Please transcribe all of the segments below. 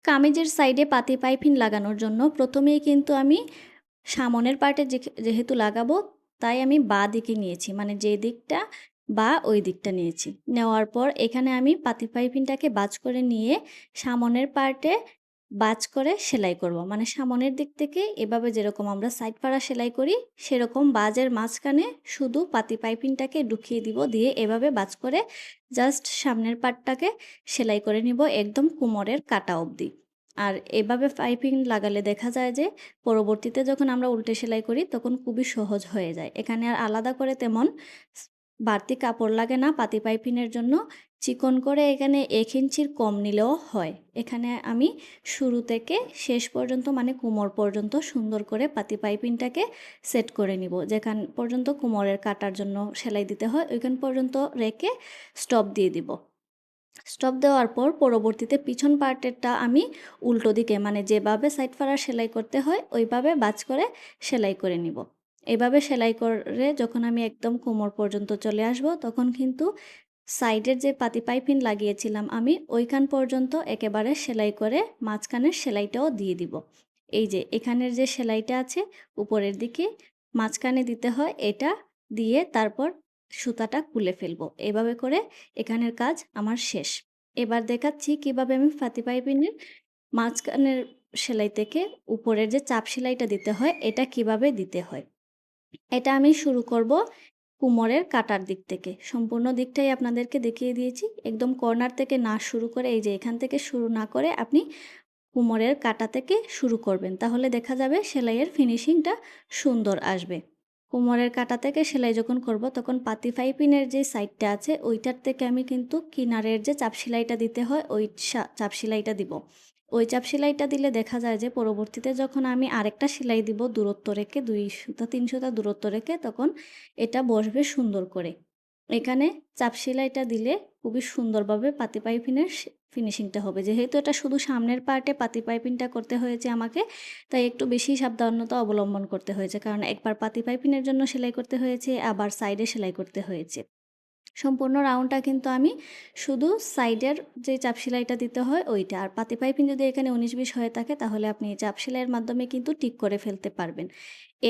কামিজের সাইডে পাতি পাইপিং লাগানোর জন্য প্রথমেই কিন্তু আমি সামনের পার্টে যেহেতু লাগাবো, তাই আমি বাঁ দিকে নিয়েছি, মানে যে দিকটা বা ওই দিকটা নিয়েছি। নেওয়ার পর এখানে আমি পাতি পাইপিংটাকে বাজ করে নিয়ে সামনের পার্টে বাজ করে সেলাই করব। মানে সামনের দিক থেকে এভাবে যেরকম আমরা সাইড পাড়া সেলাই করি, সেরকম বাজের মাঝখানে শুধু পাতি পাইপিংটাকে ঢুকিয়ে দিব, দিয়ে এভাবে বাজ করে জাস্ট সামনের পার্টটাকে সেলাই করে নিব একদম কোমরের কাটা অবধি। আর এভাবে পাইপিং লাগালে দেখা যায় যে পরবর্তীতে যখন আমরা উল্টে সেলাই করি তখন খুবই সহজ হয়ে যায়। এখানে আর আলাদা করে তেমন বাড়তি কাপড় লাগে না পাতি পাইপিংয়ের জন্য। চিকন করে এখানে 1 ইঞ্চির কম নিলেও হয়। এখানে আমি শুরু থেকে শেষ পর্যন্ত মানে কোমর পর্যন্ত সুন্দর করে পাতি পাইপিংটাকে সেট করে নিব। যেখান পর্যন্ত কোমরের কাটার জন্য সেলাই দিতে হয় ওইখান পর্যন্ত রেখে স্টপ দিয়ে দিব। স্টপ দেওয়ার পর পরবর্তীতে পিছন পার্টেরটা আমি উল্টো দিকে, মানে যেভাবে সাইড ফাড়া সেলাই করতে হয় ওইভাবে বাজ করে সেলাই করে নিব। এভাবে সেলাই করে যখন আমি একদম কোমর পর্যন্ত চলে আসব, তখন কিন্তু সাইডের যে পাতি পাইপিং লাগিয়েছিলাম আমি ওইখান পর্যন্ত একেবারে সেলাই করে মাঝখানের সেলাইটাও দিয়ে দিব। এই যে এখানের যে সেলাইটা আছে উপরের দিকে মাঝখানে দিতে হয়, এটা দিয়ে তারপর সুতাটা খুলে ফেলবো। এভাবে করে এখানের কাজ আমার শেষ। এবার দেখাচ্ছি কিভাবে আমি পাতি পাইপিংয়ের মাঝখানের সেলাই থেকে উপরের যে চাপ সেলাইটা দিতে হয় এটা কিভাবে দিতে হয়। এটা আমি শুরু করব কোমরের কাটার দিক থেকে। সম্পূর্ণ দিকটাই আপনাদেরকে দেখিয়ে দিয়েছি। একদম কর্নার থেকে না শুরু করে এই যে এখান থেকে শুরু না করে আপনি কোমরের কাটা থেকে শুরু করবেন। তাহলে দেখা যাবে সেলাইয়ের ফিনিশিংটা সুন্দর আসবে। কোমরের কাটা থেকে সেলাই যখন করব তখন পাতি পাইপিংয়ের যে সাইডটা আছে ওইটার থেকে আমি কিন্তু কিনারের যে চাপ সেলাইটা দিতে হয় ওই চাপ সেলাইটা দিব। ওই চাপ সেলাইটা দিলে দেখা যায় যে পরবর্তীতে যখন আমি আরেকটা সেলাই দিব দূরত্ব রেখে 2 সুতা 3 সুতা দূরত্ব রেখে, তখন এটা বসবে সুন্দর করে। এখানে চাপ সেলাইটা দিলে খুবই সুন্দরভাবে পাতি পাইপিংয়ের ফিনিশিংটা হবে। যেহেতু এটা শুধু সামনের পার্টে পাতি পাইপিংটা করতে হয়েছে আমাকে, তাই একটু বেশি সাবধানতা অবলম্বন করতে হয়েছে। কারণ একবার পাতি পাইপিংয়ের জন্য সেলাই করতে হয়েছে, আবার সাইডে সেলাই করতে হয়েছে। সম্পূর্ণ রাউন্ডটা কিন্তু আমি শুধু সাইডের যে চাপ সেলাইটা দিতে হয় ওইটা। আর পাতি পাইপিং যদি এখানে 19-20 হয়ে থাকে তাহলে আপনি চাপ সেলাইয়ের মাধ্যমে কিন্তু ঠিক করে ফেলতে পারবেন।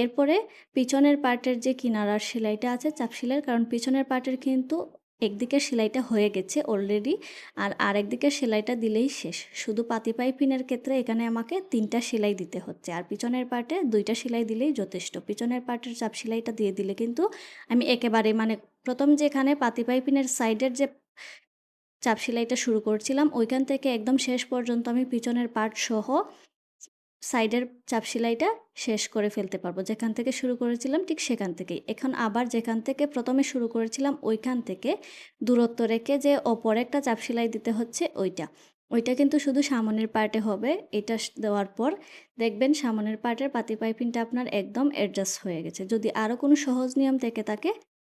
এরপরে পিছনের পার্টের যে কিনারার সেলাইটা আছে চাপ সেলাইয়ের, কারণ পিছনের পার্টের কিন্তু একদিকের সেলাইটা হয়ে গেছে অলরেডি, আর আরেকদিকের সেলাইটা দিলেই শেষ। শুধু পাতি পাইপিংয়ের ক্ষেত্রে এখানে আমাকে 3টা সেলাই দিতে হচ্ছে, আর পিছনের পার্টে 2টা সেলাই দিলেই যথেষ্ট। পিছনের পার্টের চাপ সেলাইটা দিয়ে দিলে কিন্তু আমি একেবারে মানে প্রথম যেখানে পাতি পাইপিংয়ের সাইডের যে চাপ সেলাইটা শুরু করছিলাম ওইখান থেকে একদম শেষ পর্যন্ত আমি পিছনের পার্ট সহ সাইডের চাপ সেলাইটা শেষ করে ফেলতে পারবো। যেখান থেকে শুরু করেছিলাম ঠিক সেখান থেকেই। এখন আবার যেখান থেকে প্রথমে শুরু করেছিলাম ওইখান থেকে দূরত্ব রেখে যে অপর একটা চাপ সেলাই দিতে হচ্ছে ওইটা কিন্তু শুধু সামনের পার্টে হবে। এটা দেওয়ার পর দেখবেন সামনের পার্টের পাতি পাইপিংটা আপনার একদম অ্যাডজাস্ট হয়ে গেছে। যদি আরও কোনো সহজ নিয়ম থেকে থাকে